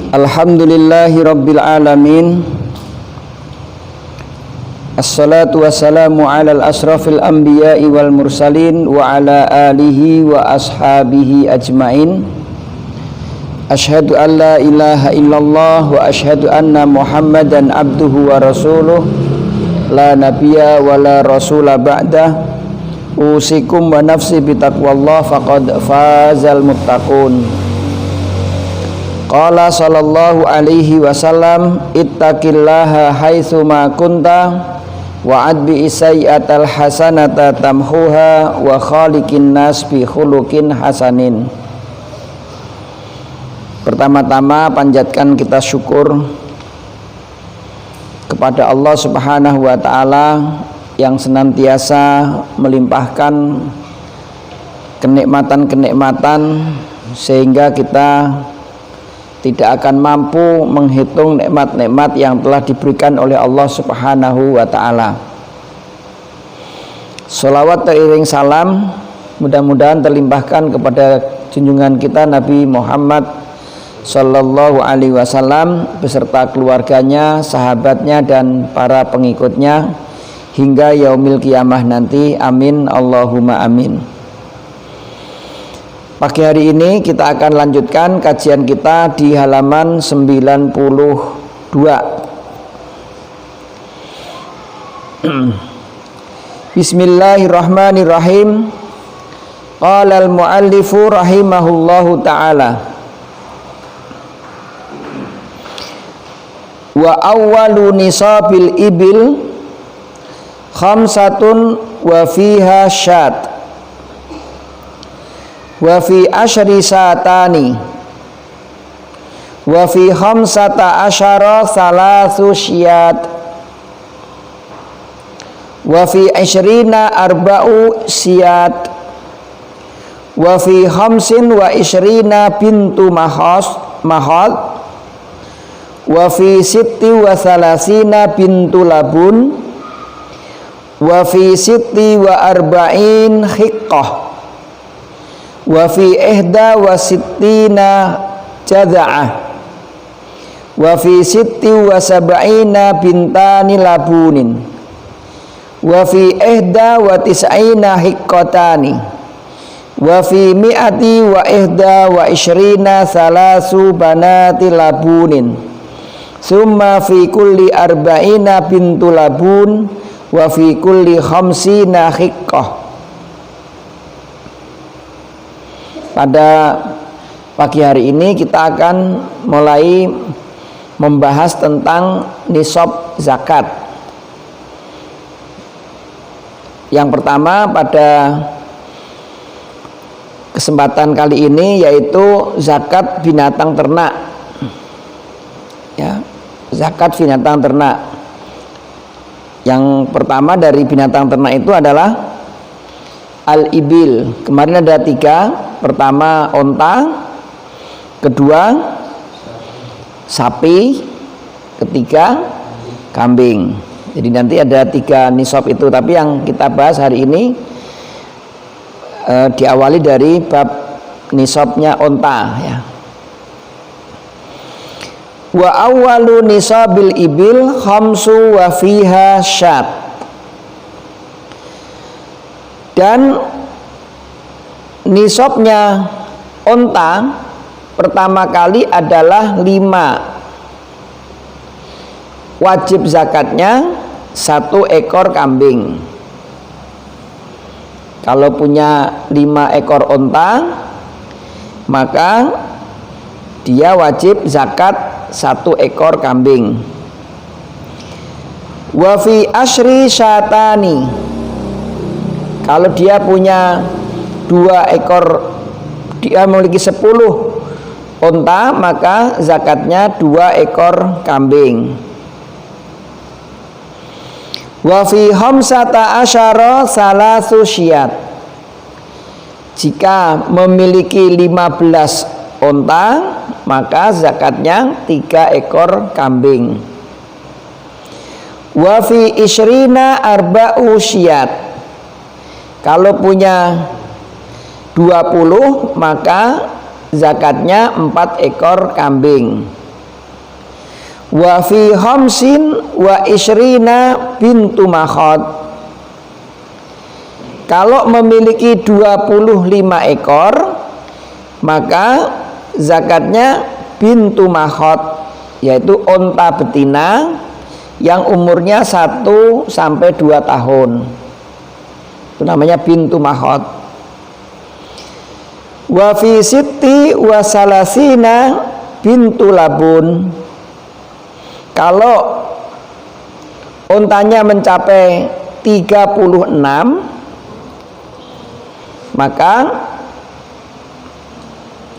Alhamdulillahi Rabbil Alamin. Assalatu wassalamu ala al-asrafil anbiya'i wal mursalin wa ala alihi wa ashabihi ajmain. Ashhadu an la ilaha illallah wa ashhadu anna Muhammadan abduhu wa rasuluh la nabiyya wa la rasula ba'dah. Usikum wa nafsi bitaqwallah faqad fazal muttaqun. Qala sallallahu alaihi wasallam ittaqillaha haitsu ma kunta wa'ad bi sayyi'atal hasanata tamhuha wa khaliqin nas bi khuluqin hasanin. Pertama-tama panjatkan kita syukur kepada Allah Subhanahu wa taala yang senantiasa melimpahkan kenikmatan-kenikmatan sehingga kita tidak akan mampu menghitung nikmat-nikmat yang telah diberikan oleh Allah Subhanahu wa taala. Sholawat teriring salam mudah-mudahan terlimpahkan kepada junjungan kita Nabi Muhammad sallallahu alaihi wasallam beserta keluarganya, sahabatnya dan para pengikutnya hingga yaumil qiyamah nanti. Amin Allahumma amin. Pagi hari ini kita akan lanjutkan kajian kita di halaman 92. Bismillahirrahmanirrahim. Qala al-muallifu rahimahullahu ta'ala. Wa awwalu nisabil ibil khamsatun wa fiha syat wa fi asyri satani wa fi khamsata asyara salasu syat wa fi isyrina arba'u syat wa fi khamsin wa isyrina bintu mahad wa fi sitti wa salasina bintu labun wa fi sitti wa arba'in hiqqah wa fi ihda wa sittina jaza'ah wa fi sitti wa sab'ina bintani labunin wa fi ihda wa tis'ina hiqqatani wa fi mi'ati wa ihda wa isyrina salasu banati labunin summa fi kulli arba'ina bintu labun wa fi kulli khamsina hiqqah. Pada pagi hari ini kita akan mulai membahas tentang nisab zakat. Yang pertama pada kesempatan kali ini yaitu zakat binatang ternak. Ya, zakat binatang ternak. Yang pertama dari binatang ternak itu adalah al-ibil. Kemarin ada 3. Pertama onta, kedua sapi, ketiga kambing. Jadi nanti ada 3 nisab itu. Tapi yang kita bahas hari ini diawali dari bab nisabnya onta ya. Wa awwalu nisabil ibil khamsu wa fiha syat. Dan nisabnya onta pertama kali adalah 5. Wajib zakatnya 1 ekor kambing. Kalau punya 5 ekor onta maka dia wajib zakat 1 ekor kambing. Wa fi asyri syatani. Kalau dia punya 2 ekor, dia memiliki 10 onta, maka zakatnya 2 ekor kambing. Wa fi khamsata asyara salasu syat. Jika memiliki 15 onta, maka zakatnya 3 ekor kambing. Wa fi isyrina arba'u syat. Kalau punya 20 maka zakatnya 4 ekor kambing. Wa fi khamsin wa ishrina bintu makhad. Kalau memiliki 25 ekor, maka zakatnya bintu makhad, yaitu unta betina yang umurnya 1 sampai 2 tahun. Itu namanya bintu makhad. Wa fi sitti wa salasina bintu labun. Kalau untanya mencapai 36, maka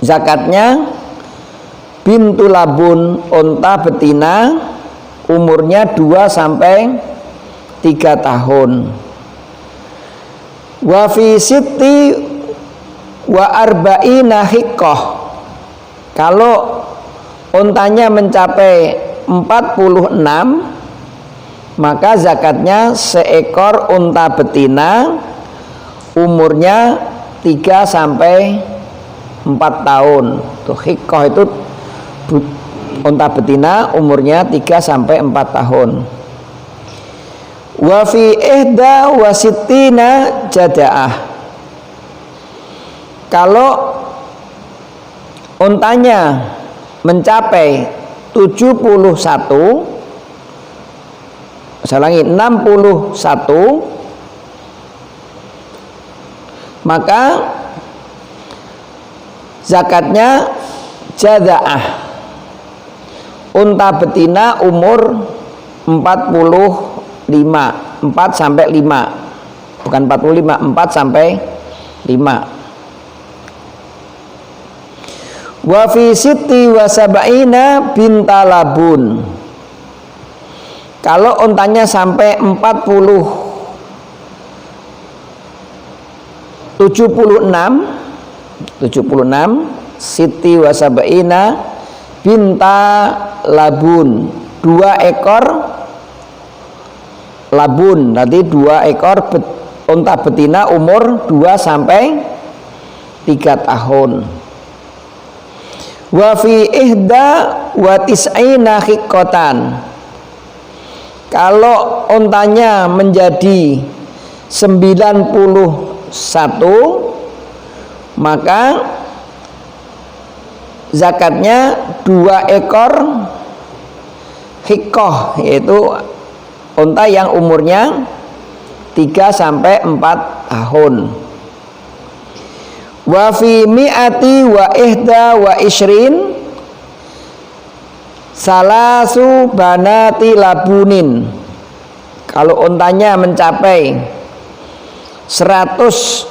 zakatnya bintu labun, unta betina umurnya 2 sampai 3 tahun. Wa fi sitti wa arba'ina hiqqah. Kalau untanya mencapai 46, maka zakatnya seekor unta betina umurnya 3 sampai 4 tahun. Tuh hiqqah itu unta betina umurnya 3 sampai 4 tahun. Wa fi ihda wa sittina jadaah. Kalau untanya mencapai 71, saya ulangi 61, maka zakatnya jadaah, unta betina umur 45, 4 sampai 5, bukan 45, 4 sampai 5. Wa fi sitti wa sab'ina binta labun. Kalau untanya sampai 76, siti wa sab'ina binta labun, 2 ekor labun, nanti 2 ekor unta betina umur 2 sampai 3 tahun. Wa fi ihda wa tis'ina hiqqatan. Kalau untanya menjadi 91, maka zakatnya 2 ekor hiqqah, yaitu unta yang umurnya 3 sampai 4 tahun. Wa fi mi'ati wa ihda wa ishrin salasu banati labunin. Kalau untanya mencapai 121,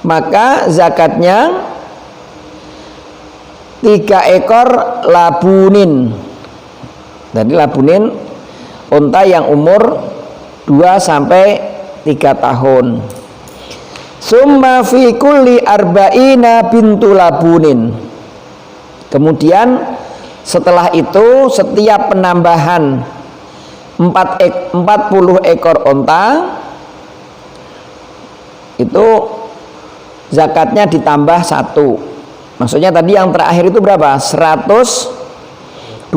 maka zakatnya 3 ekor labunin. Jadi labunin unta yang umur 2 sampai 3 tahun. Summa fi kulli arba'ina bintu labunin. Kemudian setelah itu setiap penambahan 40 ekor unta itu zakatnya ditambah 1. Maksudnya tadi yang terakhir itu berapa? 121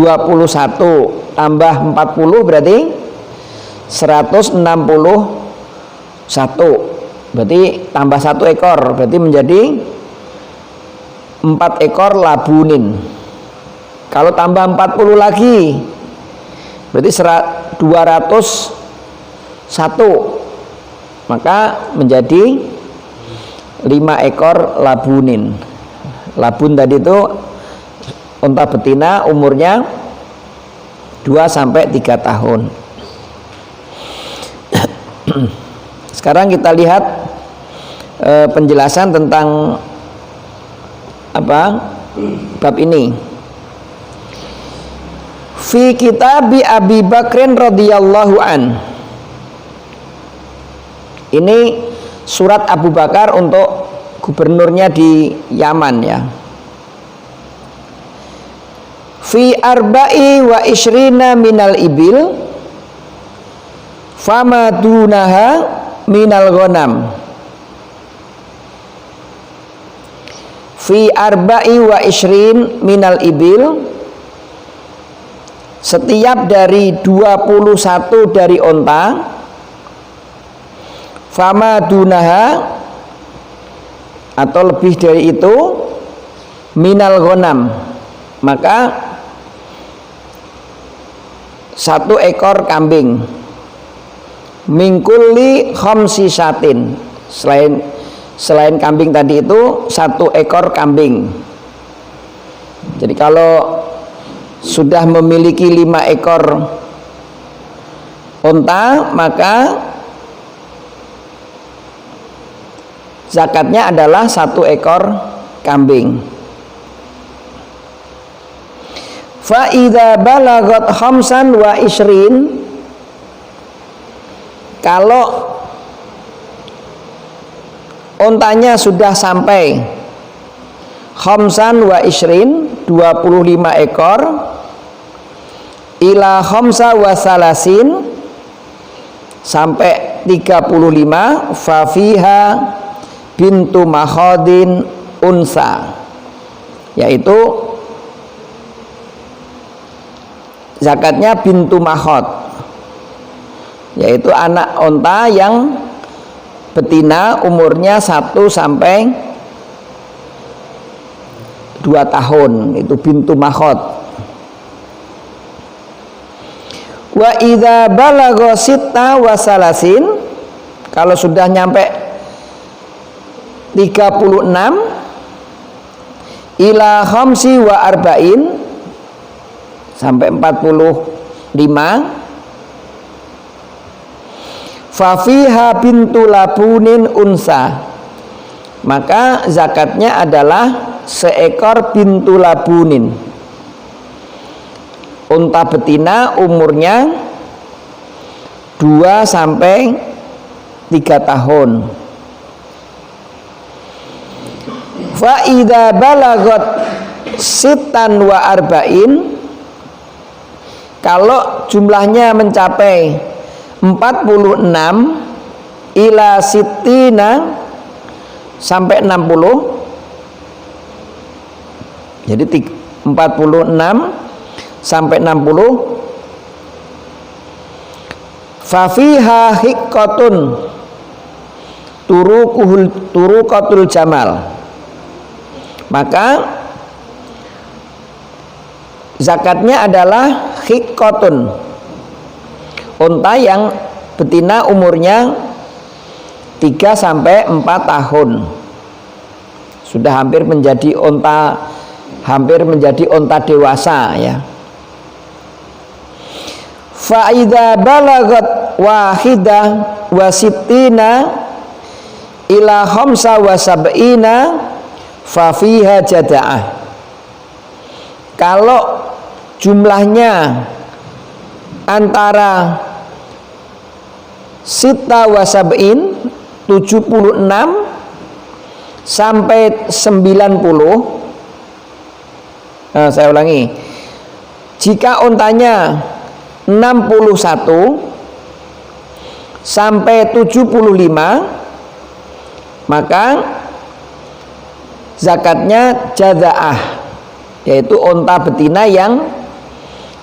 tambah 40 berarti 161. Berarti tambah 1 ekor, berarti menjadi 4 ekor labunin. Kalau tambah 40 lagi berarti 201, maka menjadi 5 ekor labunin. Labun tadi itu unta betina umurnya 2 sampai 3 tahun. Sekarang kita lihat penjelasan tentang bab ini. Fi kitabi Abi Bakrin radhiyallahu an. Ini surat Abu Bakar untuk gubernurnya di Yaman ya. Fi arba'i wa ishrina minal ibil fama dunaha minal ghanam. fi arba'i wa ishrin minal ibil, setiap dari 21 dari onta, fama dunaha atau lebih dari itu, minal ghanam, maka 1 ekor kambing, mingkulli khamsi syatin, selain kambing tadi itu 1 ekor kambing. Jadi kalau sudah memiliki 5 ekor unta, maka zakatnya adalah 1 ekor kambing. Fa idza balagat khamsan wa ishrin, kalau untanya sudah sampai khamsan wa ishrin 25 ekor, ila khamsa wa salasin sampai 35, fa fiha bintu makhadin unsa, yaitu zakatnya bintu makhod, yaitu anak onta yang betina umurnya 1 sampai 2 tahun, itu bintu makhod. Wa idza balagha sitta wa salasin, kalau sudah nyampe 36, ila khamsi wa arba'in sampai 45, fafiha bintu labunin unsa, maka zakatnya adalah 1 ekor bintu labunin, unta betina umurnya 2 sampai 3 tahun. Fa idza balagot sitan wa arba'in, kalau jumlahnya mencapai 46, ila sittina sampai 60, jadi 46 sampai 60, fafiha hiqqatun turuqatul jamal, maka zakatnya adalah hiqqatun, unta yang betina umurnya 3 sampai 4 tahun, sudah hampir menjadi unta dewasa ya. Fa idza balagat wahidah wa sittina ila khamsa wa sab'ina fa fiha jada'ah, kalau jumlahnya antara sita wa sab'in 76 sampai 90, saya ulangi, jika untanya 61 sampai 75, maka zakatnya jada'ah, yaitu unta betina yang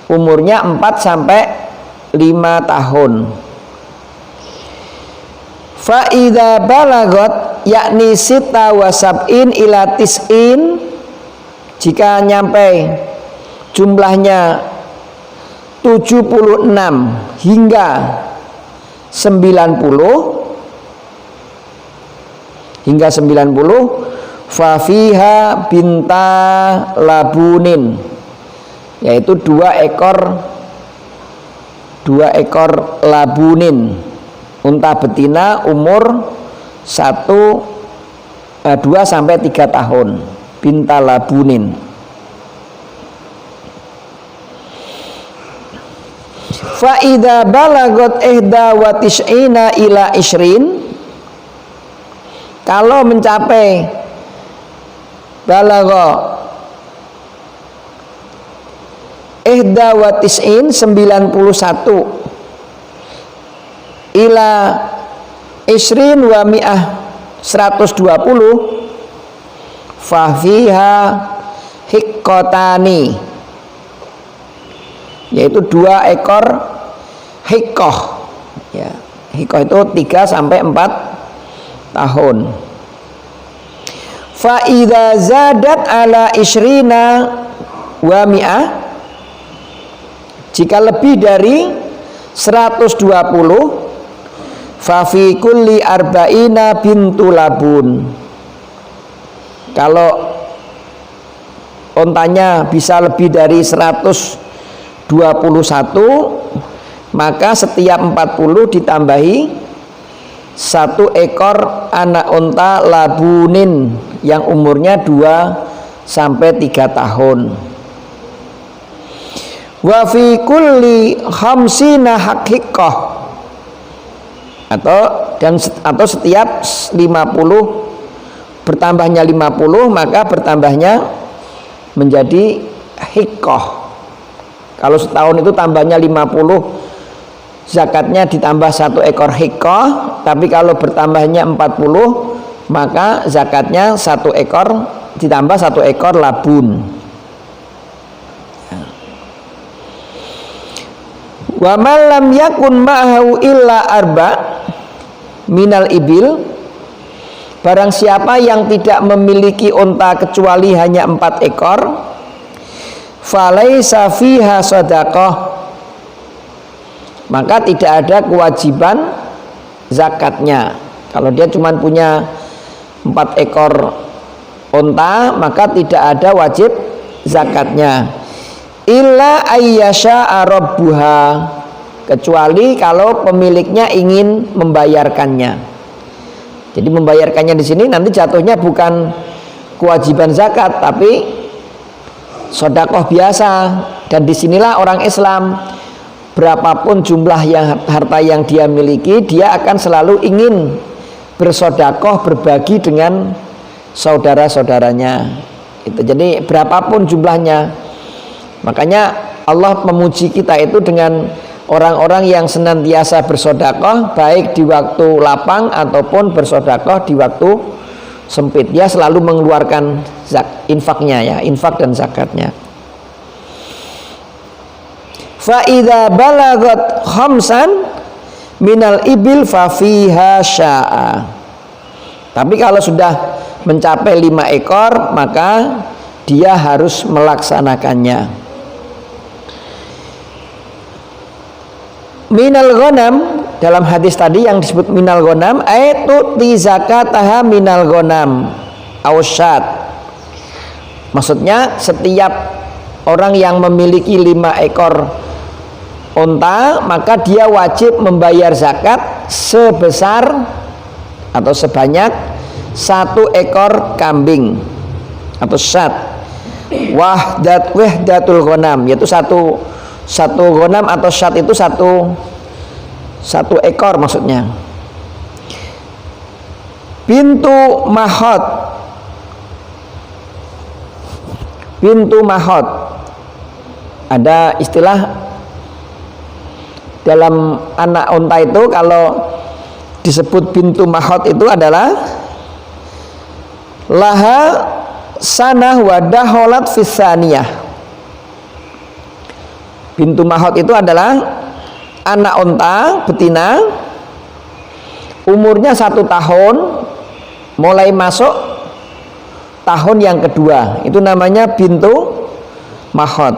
umurnya 4 sampai 5 tahun. Fa idza balagot yakni sita wa sab'in ila tis'in, jika nyampe jumlahnya 76 hingga 90, fa fiha binta labunin, yaitu 2 ekor labunin, unta betina umur 2 sampai 3 tahun, binta labunin. Fa idza balagot ihda wa tis'ina ila ishrin, kalau mencapai balagha ihda wa tis'in 91 ila ishrin wa mi'ah 120, fafiha hiqqatani, yaitu 2 ekor hiqqah ya. Hiqqah itu 3 sampai 4 tahun. Fa idza zadat ala isrina wa mi'ah, jika lebih dari 120, fa fi kulli arba'ina bintu labun, kalau ontanya bisa lebih dari 121, maka setiap 40 ditambahi 1 ekor anak unta labunin yang umurnya 2 sampai 3 tahun. Wa fi kulli khamsina haqiqah, atau setiap 50 bertambahnya 50, maka bertambahnya menjadi hiqqah. Kalau setahun itu tambahnya 50, zakatnya ditambah 1 ekor hiqqah. Tapi kalau bertambahnya 40, maka zakatnya 1 ekor ditambah 1 ekor labun. Wa man lam yakun ma'ahu illa arba minal ibil, barang siapa yang tidak memiliki unta kecuali hanya 4 ekor, falaisa fiha shadaqah, maka tidak ada kewajiban zakatnya. Kalau dia cuma punya 4 ekor unta, maka tidak ada wajib zakatnya. Illa ayyasha'a rabbuha, kecuali kalau pemiliknya ingin membayarkannya. Jadi membayarkannya di sini nanti jatuhnya bukan kewajiban zakat, tapi sedekah biasa. Dan disinilah orang Islam, berapapun jumlah harta yang dia miliki, dia akan selalu ingin bersedekah, berbagi dengan saudara-saudaranya. Jadi berapapun jumlahnya. Makanya Allah memuji kita itu dengan orang-orang yang senantiasa bersedekah, baik di waktu lapang ataupun bersedekah di waktu sempit. Dia selalu mengeluarkan infaknya ya, infak dan zakatnya. Fa idza balagat khamsan minal ibil fa fiha sya'a. Tapi kalau sudah mencapai 5 ekor, maka dia harus melaksanakannya. Minal ghanam, dalam hadis tadi yang disebut minal ghanam, aitu ti zakataha minal ghanam ausyat. Maksudnya setiap orang yang memiliki 5 ekor unta, maka dia wajib membayar zakat sebesar atau sebanyak 1 ekor kambing atau syat. Wahdatul ghanam, yaitu satu ghanam atau syat itu satu ekor maksudnya. Bintu mahot, ada istilah dalam anak unta itu, kalau disebut bintu mahot itu adalah laha sanah wadaholat fisaniyah. Bintu mahot itu adalah anak unta betina, umurnya 1 tahun, mulai masuk tahun yang kedua, itu namanya bintu mahot.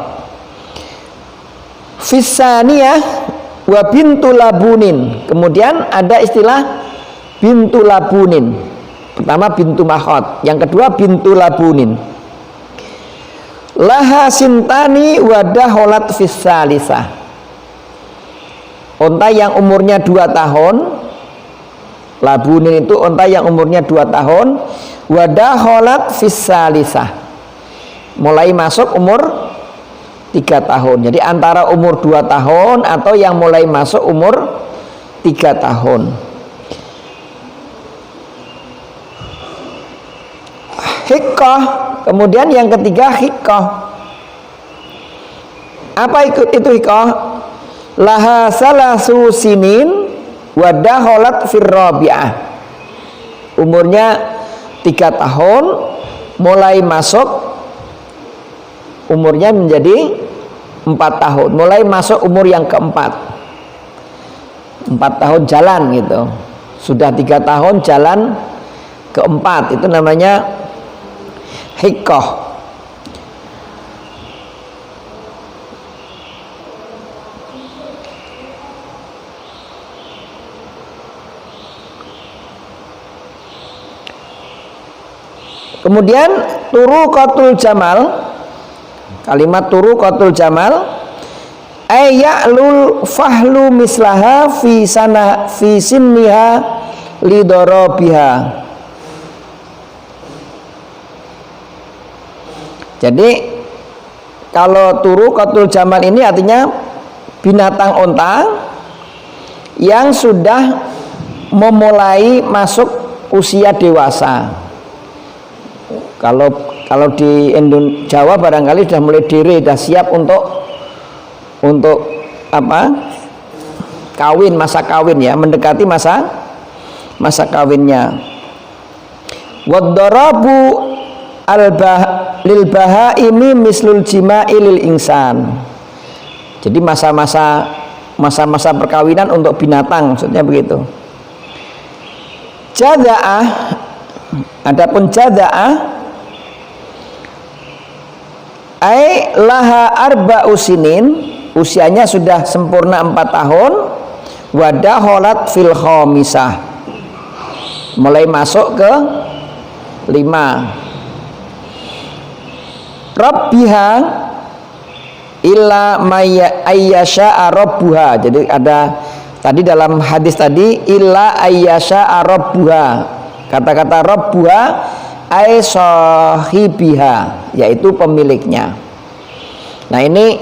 Fisaniyah wa bintu labunin, kemudian ada istilah bintu labunin. Pertama bintu mahot, yang kedua bintu labunin. Laha sintani wadaholat fisalisah, unta yang umurnya 2 tahun, labunin itu unta yang umurnya 2 tahun, wadaholat fisalisah, mulai masuk umur 3 tahun. Jadi antara umur 2 tahun atau yang mulai masuk umur 3 tahun. Hiqqah, kemudian yang ketiga hiqqah. Apa itu hiqqah? Laha salasu sinin wadaholat firrabi'ah, umurnya 3 tahun, mulai masuk umurnya menjadi 4 tahun, mulai masuk umur yang keempat. 4 tahun jalan gitu, sudah 3 tahun jalan keempat, itu namanya hiqqah. Kemudian turuqatul jamal, kalimat turuqatul jamal ayya'lul fahlu mislaha fi sinniha lidorobiha. Jadi kalau turuqatul jamal ini artinya binatang onta yang sudah memulai masuk usia dewasa. Kalau di Jawa barangkali sudah mulai diri, sudah siap untuk apa? Kawin, masa kawin ya, mendekati masa kawinnya. Waddarabu lil bahaimi mislul jima'i lil insan. Jadi masa-masa perkawinan untuk binatang, maksudnya begitu. Jada'ah, adapun jada'ah ai laha arba'u sinin, usianya sudah sempurna 4 tahun, wadaholat fil khamisah, mulai masuk ke 5. Rabbiha illa may ayyasha rabbuha. Jadi ada tadi dalam hadis tadi illa ayyasha rabbuha, kata-kata rabbuha ai sahibiha, yaitu pemiliknya. Nah ini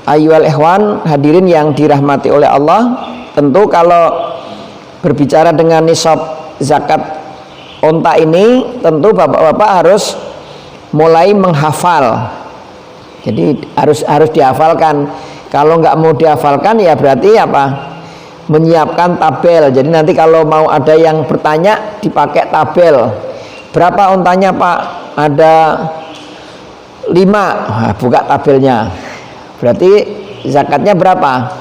ayyuhal ikhwan hadirin yang dirahmati oleh Allah, tentu kalau berbicara dengan nisab zakat onta ini, tentu bapak-bapak harus mulai menghafal. Jadi harus dihafalkan. Kalau nggak mau dihafalkan ya berarti apa? Menyiapkan tabel. Jadi nanti kalau mau ada yang bertanya dipakai tabel. Berapa ontanya Pak? Ada 5. Nah, buka tabelnya. Berarti zakatnya berapa?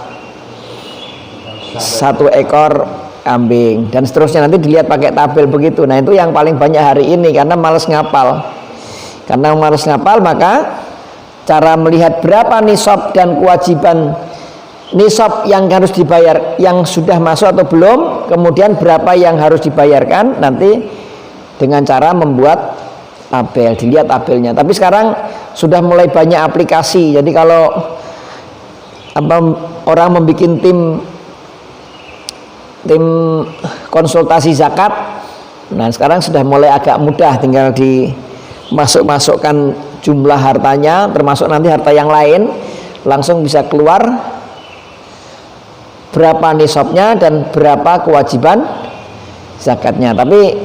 1 ekor kambing dan seterusnya, nanti dilihat pakai tabel begitu. Nah itu yang paling banyak hari ini karena males ngapal. Maka cara melihat berapa nisab dan kewajiban nisab yang harus dibayar, yang sudah masuk atau belum, kemudian berapa yang harus dibayarkan, nanti dengan cara membuat tabel, dilihat tabelnya. Tapi sekarang sudah mulai banyak aplikasi. Jadi kalau orang membuat tim konsultasi zakat, nah sekarang sudah mulai agak mudah, tinggal dimasukkan jumlah hartanya, termasuk nanti harta yang lain, langsung bisa keluar berapa nisabnya dan berapa kewajiban zakatnya. Tapi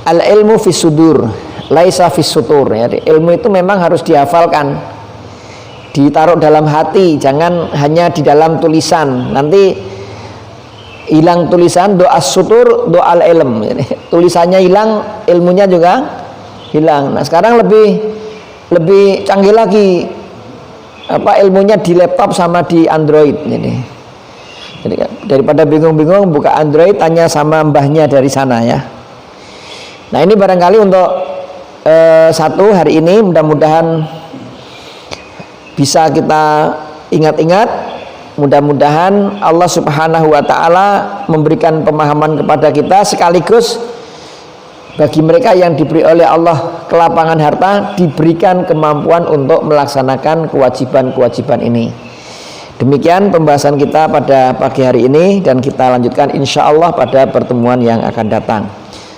al ilmu fis sudur laisa fis sutur, ya. Ilmu itu memang harus dihafalkan, ditaruh dalam hati, jangan hanya di dalam tulisan. Nanti hilang tulisan, doa sutur doa al ilm, jadi tulisannya hilang, ilmunya juga hilang. Nah sekarang lebih canggih lagi ilmunya di laptop sama di Android. Jadi daripada bingung-bingung buka Android, tanya sama mbahnya dari sana ya. Nah ini barangkali untuk satu hari ini, mudah-mudahan bisa kita ingat-ingat. Mudah-mudahan Allah Subhanahu wa ta'ala memberikan pemahaman kepada kita, sekaligus bagi mereka yang diberi oleh Allah kelapangan harta, diberikan kemampuan untuk melaksanakan kewajiban-kewajiban ini. Demikian pembahasan kita pada pagi hari ini, dan kita lanjutkan insya Allah pada pertemuan yang akan datang.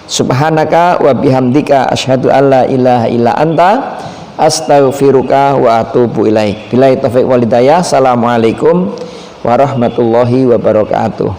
Subhanaka wa bihamdika asyhadu an la ilaha illa anta astaghfiruka wa atubu ilaik. Billahi taufiq wal hidayah. Assalamualaikum warahmatullahi wabarakatuh.